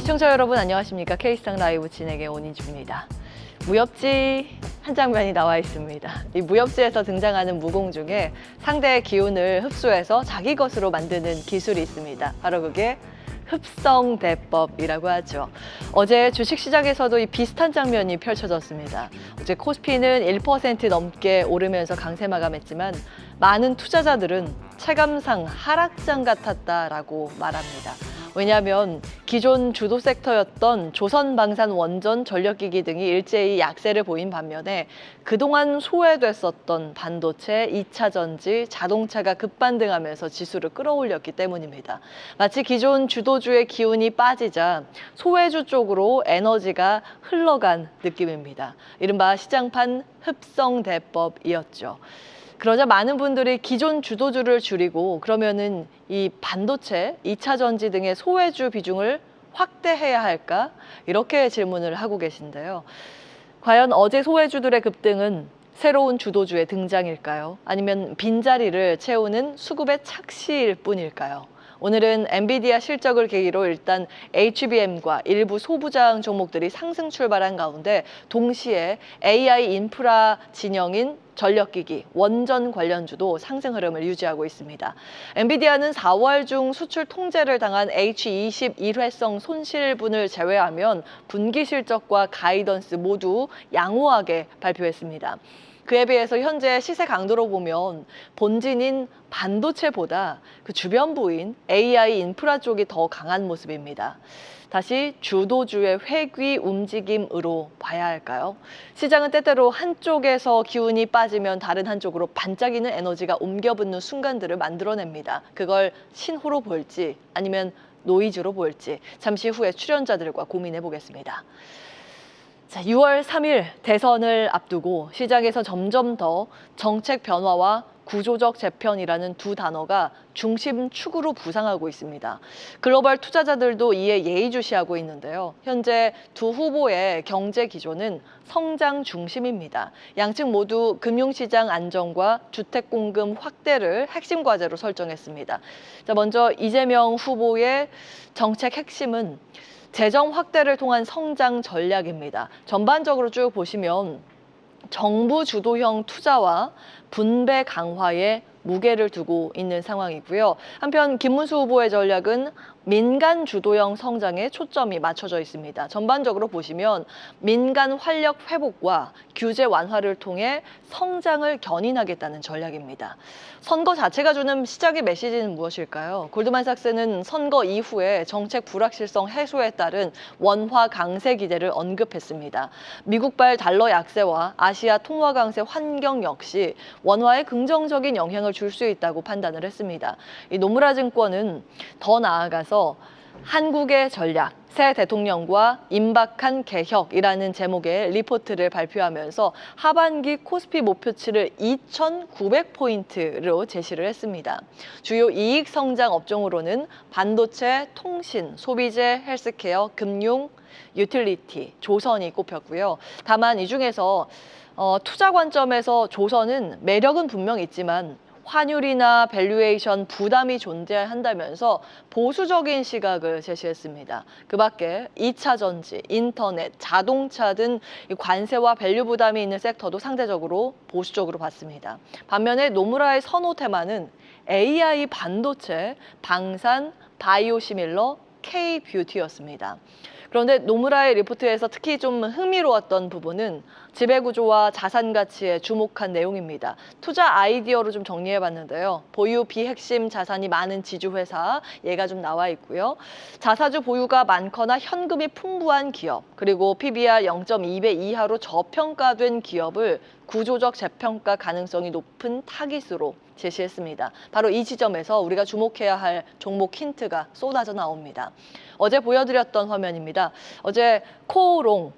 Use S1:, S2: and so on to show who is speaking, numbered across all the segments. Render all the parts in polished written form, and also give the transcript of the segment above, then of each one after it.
S1: 시청자 여러분 안녕하십니까? K스탁 라이브 진행의 온희주입니다. 무협지 한 장면이 나와 있습니다. 이 무협지에서 등장하는 무공 중에 상대의 기운을 흡수해서 자기 것으로 만드는 기술이 있습니다. 바로 그게 흡성대법이라고 하죠. 어제 주식시장에서도 이 비슷한 장면이 펼쳐졌습니다. 어제 코스피는 1% 넘게 오르면서 강세 마감했지만 많은 투자자들은 체감상 하락장 같았다라고 말합니다. 왜냐하면 기존 주도 섹터였던 조선방산, 원전, 전력기기 등이 일제히 약세를 보인 반면에 그동안 소외됐었던 반도체, 2차 전지, 자동차가 급반등하면서 지수를 끌어올렸기 때문입니다. 마치 기존 주도주의 기운이 빠지자 소외주 쪽으로 에너지가 흘러간 느낌입니다. 이른바 시장판 흡성대법이었죠. 그러자 많은 분들이 기존 주도주를 줄이고 그러면은 이 반도체, 2차 전지 등의 소외주 비중을 확대해야 할까? 이렇게 질문을 하고 계신데요. 과연 어제 소외주들의 급등은 새로운 주도주의 등장일까요? 아니면 빈자리를 채우는 수급의 착시일 뿐일까요? 오늘은 엔비디아 실적을 계기로 일단 HBM과 일부 소부장 종목들이 상승 출발한 가운데 동시에 AI 인프라 진영인 전력기기, 원전 관련주도 상승 흐름을 유지하고 있습니다. 엔비디아는 4월 중 수출 통제를 당한 H20 일회성 손실분을 제외하면 분기 실적과 가이던스 모두 양호하게 발표했습니다. 그에 비해서 현재 시세 강도로 보면 본진인 반도체보다 그 주변부인 AI 인프라 쪽이 더 강한 모습입니다. 다시 주도주의 회귀 움직임으로 봐야 할까요? 시장은 때때로 한쪽에서 기운이 빠지면 다른 한쪽으로 반짝이는 에너지가 옮겨붙는 순간들을 만들어냅니다. 그걸 신호로 볼지 아니면 노이즈로 볼지 잠시 후에 출연자들과 고민해 보겠습니다. 자, 6월 3일 대선을 앞두고 시장에서 점점 더 정책 변화와 구조적 재편이라는 두 단어가 중심축으로 부상하고 있습니다. 글로벌 투자자들도 이에 예의주시하고 있는데요. 현재 두 후보의 경제 기조는 성장 중심입니다. 양측 모두 금융시장 안정과 주택 공급 확대를 핵심 과제로 설정했습니다. 자, 먼저 이재명 후보의 정책 핵심은 재정 확대를 통한 성장 전략입니다. 전반적으로 쭉 보시면 정부 주도형 투자와 분배 강화에 무게를 두고 있는 상황이고요. 한편 김문수 후보의 전략은 민간 주도형 성장에 초점이 맞춰져 있습니다. 전반적으로 보시면 민간 활력 회복과 규제 완화를 통해 성장을 견인하겠다는 전략입니다. 선거 자체가 주는 시장의 메시지는 무엇일까요? 골드만삭스는 선거 이후에 정책 불확실성 해소에 따른 원화 강세 기대를 언급했습니다. 미국발 달러 약세와 아시아 통화 강세 환경 역시 원화에 긍정적인 영향을 줄 수 있다고 판단을 했습니다. 이 노무라 증권은 더 나아가서 한국의 전략, 새 대통령과 임박한 개혁이라는 제목의 리포트를 발표하면서 하반기 코스피 목표치를 2,900포인트로 제시를 했습니다. 주요 이익 성장 업종으로는 반도체, 통신, 소비재, 헬스케어, 금융, 유틸리티, 조선이 꼽혔고요. 다만 이 중에서 투자 관점에서 조선은 매력은 분명 있지만 환율이나 밸류에이션 부담이 존재한다면서 보수적인 시각을 제시했습니다. 그 밖에 2차 전지, 인터넷, 자동차 등 관세와 밸류 부담이 있는 섹터도 상대적으로 보수적으로 봤습니다. 반면에 노무라의 선호 테마는 AI 반도체, 방산, 바이오시밀러, K-뷰티였습니다. 그런데 노무라의 리포트에서 특히 좀 흥미로웠던 부분은 지배구조와 자산 가치에 주목한 내용입니다. 투자 아이디어로 좀 정리해봤는데요. 보유 비핵심 자산이 많은 지주회사, 얘가 좀 나와 있고요. 자사주 보유가 많거나 현금이 풍부한 기업, 그리고 PBR 0.2배 이하로 저평가된 기업을 구조적 재평가 가능성이 높은 타깃으로 제시했습니다. 바로 이 지점에서 우리가 주목해야 할 종목 힌트가 쏟아져 나옵니다. 어제 보여드렸던 화면입니다. 어제 코오롱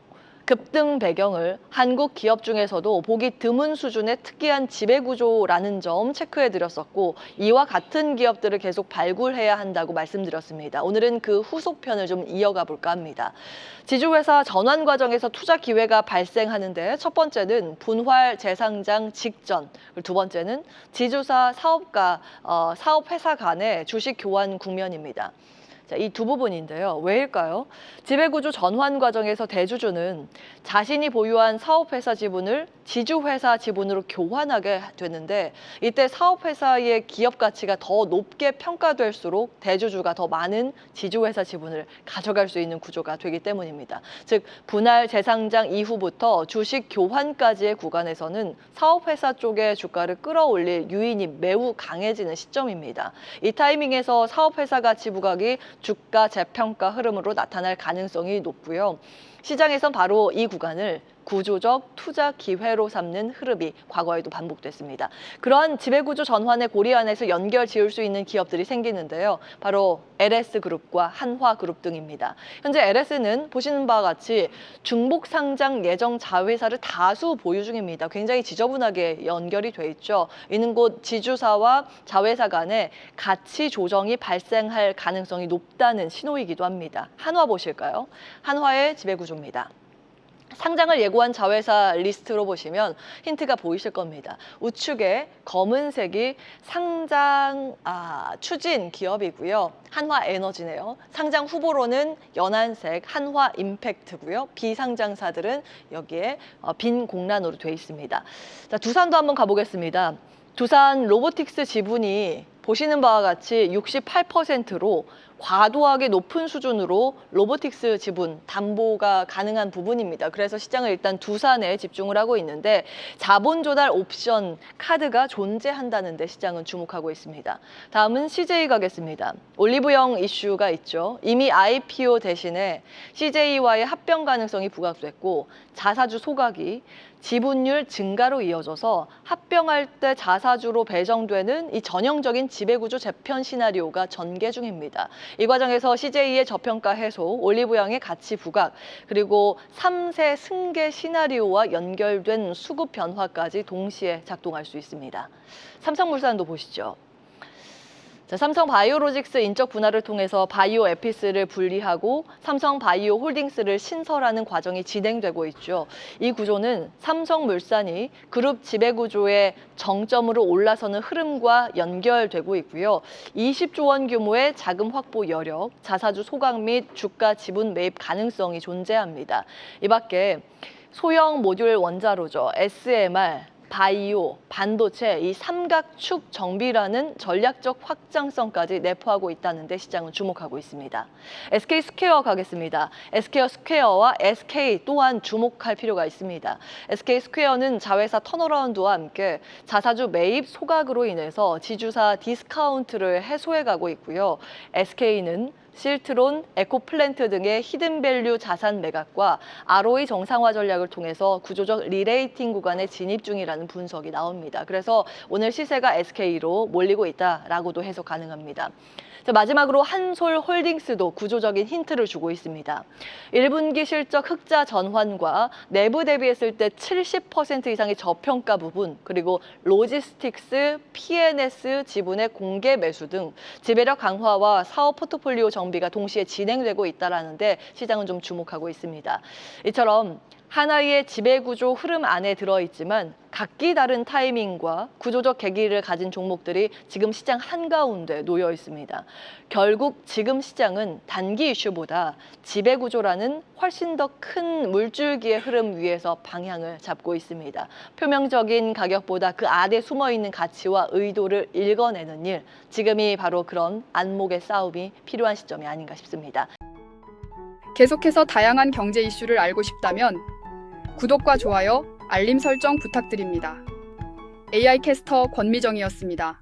S1: 급등 배경을 한국 기업 중에서도 보기 드문 수준의 특이한 지배구조라는 점 체크해드렸었고 이와 같은 기업들을 계속 발굴해야 한다고 말씀드렸습니다. 오늘은 그 후속편을 좀 이어가 볼까 합니다. 지주회사 전환 과정에서 투자 기회가 발생하는데 첫 번째는 분할 재상장 직전, 두 번째는 지주사 사업회사 간의 주식 교환 국면입니다. 자, 이 두 부분인데요. 왜일까요? 지배구조 전환 과정에서 대주주는 자신이 보유한 사업회사 지분을 지주회사 지분으로 교환하게 되는데 이때 사업회사의 기업 가치가 더 높게 평가될수록 대주주가 더 많은 지주회사 지분을 가져갈 수 있는 구조가 되기 때문입니다. 즉 분할 재상장 이후부터 주식 교환까지의 구간에서는 사업회사 쪽의 주가를 끌어올릴 유인이 매우 강해지는 시점입니다. 이 타이밍에서 사업회사 가치 부각이 주가 재평가 흐름으로 나타날 가능성이 높고요. 시장에선 바로 이 구간을 구조적 투자 기회로 삼는 흐름이 과거에도 반복됐습니다. 그러한 지배구조 전환의 고리 안에서 연결 지을 수 있는 기업들이 생기는데요. 바로 LS그룹과 한화그룹 등입니다. 현재 LS는 보시는 바와 같이 중복 상장 예정 자회사를 다수 보유 중입니다. 굉장히 지저분하게 연결이 돼 있죠. 이는 곧 지주사와 자회사 간에 가치 조정이 발생할 가능성이 높다는 신호이기도 합니다. 한화 보실까요? 한화의 지배구조입니다. 상장을 예고한 자회사 리스트로 보시면 힌트가 보이실 겁니다. 우측에 검은색이 상장 추진 기업이고요. 한화에너지네요. 상장 후보로는 연한색 한화임팩트고요. 비상장사들은 여기에 빈 공란으로 돼 있습니다. 자, 두산도 한번 가보겠습니다. 두산 로보틱스 지분이 보시는 바와 같이 68%로 과도하게 높은 수준으로 로보틱스 지분 담보가 가능한 부분입니다. 그래서 시장은 일단 두산에 집중을 하고 있는데 자본 조달 옵션 카드가 존재한다는 데 시장은 주목하고 있습니다. 다음은 CJ 가겠습니다. 올리브영 이슈가 있죠. 이미 IPO 대신에 CJ와의 합병 가능성이 부각됐고 자사주 소각이 지분율 증가로 이어져서 합병할 때 자사주로 배정되는 이 전형적인 지배구조 재편 시나리오가 전개 중입니다. 이 과정에서 CJ의 저평가 해소, 올리브영의 가치 부각, 그리고 3세 승계 시나리오와 연결된 수급 변화까지 동시에 작동할 수 있습니다. 삼성물산도 보시죠. 자, 삼성바이오로직스 인적 분할을 통해서 바이오에피스를 분리하고 삼성바이오홀딩스를 신설하는 과정이 진행되고 있죠. 이 구조는 삼성물산이 그룹 지배구조의 정점으로 올라서는 흐름과 연결되고 있고요. 20조 원 규모의 자금 확보 여력, 자사주 소각 및 주가 지분 매입 가능성이 존재합니다. 이 밖에 소형 모듈 원자로죠. SMR, 바이오, 반도체, 이 삼각축 정비라는 전략적 확장성까지 내포하고 있다는 데 시장은 주목하고 있습니다. SK스퀘어 가겠습니다. SK스퀘어와 SK 또한 주목할 필요가 있습니다. SK스퀘어는 자회사 턴어라운드와 함께 자사주 매입 소각으로 인해서 지주사 디스카운트를 해소해가고 있고요. SK는 실트론, 에코플랜트 등의 히든밸류 자산 매각과 ROE 정상화 전략을 통해서 구조적 리레이팅 구간에 진입 중이라는 분석이 나옵니다. 그래서 오늘 시세가 SK로 몰리고 있다라고도 해석 가능합니다. 자, 마지막으로 한솔홀딩스도 구조적인 힌트를 주고 있습니다. 1분기 실적 흑자 전환과 내부 대비했을 때 70% 이상의 저평가 부분, 그리고 로지스틱스, P&S 지분의 공개 매수 등 지배력 강화와 사업 포트폴리오 정비가 동시에 진행되고 있다는데 시장은 좀 주목하고 있습니다. 이처럼 하나의 지배구조 흐름 안에 들어있지만 각기 다른 타이밍과 구조적 계기를 가진 종목들이 지금 시장 한가운데 놓여 있습니다. 결국 지금 시장은 단기 이슈보다 지배구조라는 훨씬 더 큰 물줄기의 흐름 위에서 방향을 잡고 있습니다. 표면적인 가격보다 그 안에 숨어있는 가치와 의도를 읽어내는 일, 지금이 바로 그런 안목의 싸움이 필요한 시점이 아닌가 싶습니다.
S2: 계속해서 다양한 경제 이슈를 알고 싶다면 구독과 좋아요, 알림 설정 부탁드립니다. AI 캐스터 권미정이었습니다.